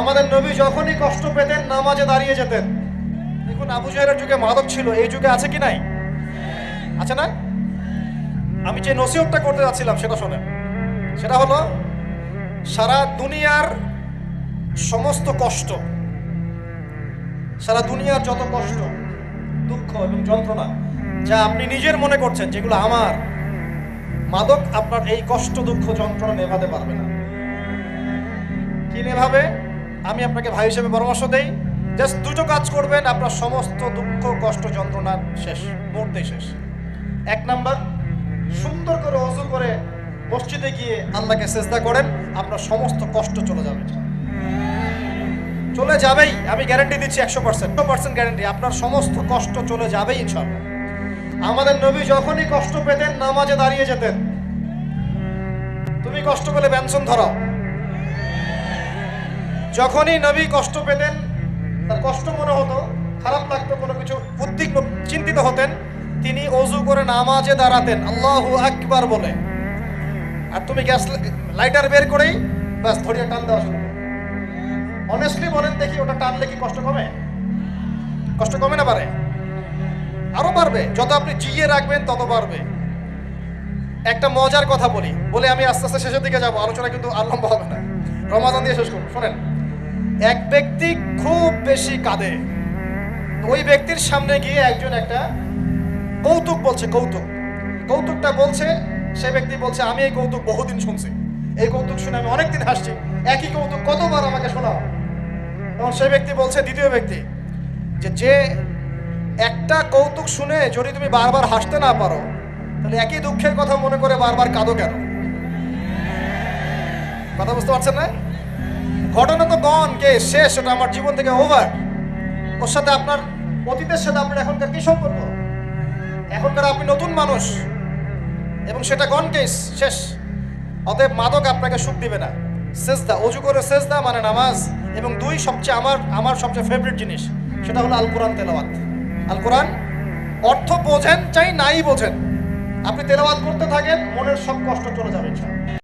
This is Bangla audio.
আমাদের নবী যখনই কষ্ট পেতেন নামাজে দাঁড়িয়ে যেতেন। দেখুন, আবু জাহেলের যুগে মাদক ছিল, এই যুগে আছে কি নাই? আছে না? আমি যে নসিহতটা করতে যাচ্ছিলাম সেটা শোনেন। সেটা হলো, সারা দুনিয়ার সমস্ত কষ্ট, সারা দুনিয়ার যত কষ্ট, দুঃখ এবং যন্ত্রণা যা আপনি নিজের মনে করছেন যেগুলো আমার, মাদক আপনার এই কষ্ট দুঃখ যন্ত্রণা নেভাতে পারবে না। কি নেভাবে? আমি আপনাকে ভাই হিসেবে পরামর্শ দেই, জাস্ট দুটো কাজ করবেন, আপনার সমস্ত দুঃখ কষ্ট যন্ত্রণা শেষ, মুহূর্তেই শেষ। এক নাম্বার, সুন্দর করে ওযু করে মসজিদে গিয়ে আল্লাহকে সিজদা করেন, আপনার সমস্ত কষ্ট চলে যাবে, চলে যাবেই। আমি গ্যারান্টি দিচ্ছি 100% গ্যারান্টি, আপনার সমস্ত কষ্ট চলে যাবেই ইনশাআল্লাহ। আমাদের নবী যখনই কষ্ট পেতেন নামাজে দাঁড়িয়ে যেতেন। তুমি কষ্ট পেলে ব্যঞ্জন ধরাও। যখনই নবী কষ্ট পেতেন, তার কষ্ট মনে হতো, খারাপ লাগতো, কোনো কিছু উদ্বিগ্ন চিন্তিত হতেন, তিনি ওযু করে নামাজে দাঁড়াতেন আল্লাহু আকবার বলে। আর তুমি গ্যাস লাইটার বের করেই ব্যাস ধরিয়ে টান দেওয়া শুরু। অনেস্টলি বলেন দেখি, ওটা টানলে কি কষ্ট কমে? কষ্ট কমে না? পারে, আরো বাড়বে। যত আপনি জিয়ে রাখবেন তত বাড়বে। একটা মজার কথা বলে আমি আস্তে আস্তে শেষের দিকে যাবো, আলোচনা কিন্তু আর লম্বা হবে না, রমাদান দিয়ে শেষ করবো। শোনেন, এক ব্যক্তি খুব বেশি কাঁদে, ওই ব্যক্তির সামনে গিয়ে একজন একটা কৌতুক বলছে, কৌতুকটা বলছে, সে ব্যক্তি বলছে আমি এই কৌতুক বহুদিন শুনছি, এই কৌতুক শুনে আমি অনেকদিন হাসছি, একই কৌতুক কতবার আমাকে শোনাও। এবং সেই ব্যক্তি বলছে, দ্বিতীয় ব্যক্তি, যে একটা কৌতুক শুনে যদি তুমি বারবার হাসতে না পারো, তাহলে একই দুঃখের কথা মনে করে বারবার কাঁদো কেন? কথা বুঝতে পারছেন না? ঘটনা তো গন, কে শেষ, ওটা আমার জীবন থেকে ওভার। ওর সাথে আপনার অতীতের সাথে আপনার এখনকার কি সম্পর্ক? এখনকার আপনি নতুন মানুষ এবং সেটা গন, কেস শেষ। অতএব মাদক আপনাকে সুখ দিবে না। সিজদা, ওযু করে সিজদা মানে নামাজ, এবং দুই সবচেয়ে আমার সবচেয়ে ফেভারিট জিনিস, সেটা হলো আল কোরআন তেলাওয়াত। আল কোরআন অর্থ বোঝেন চাই নাই বোঝেন, আপনি তেলাওয়াত করতে থাকেন, মনের সব কষ্ট চলে যাবে ইনশাআল্লাহ।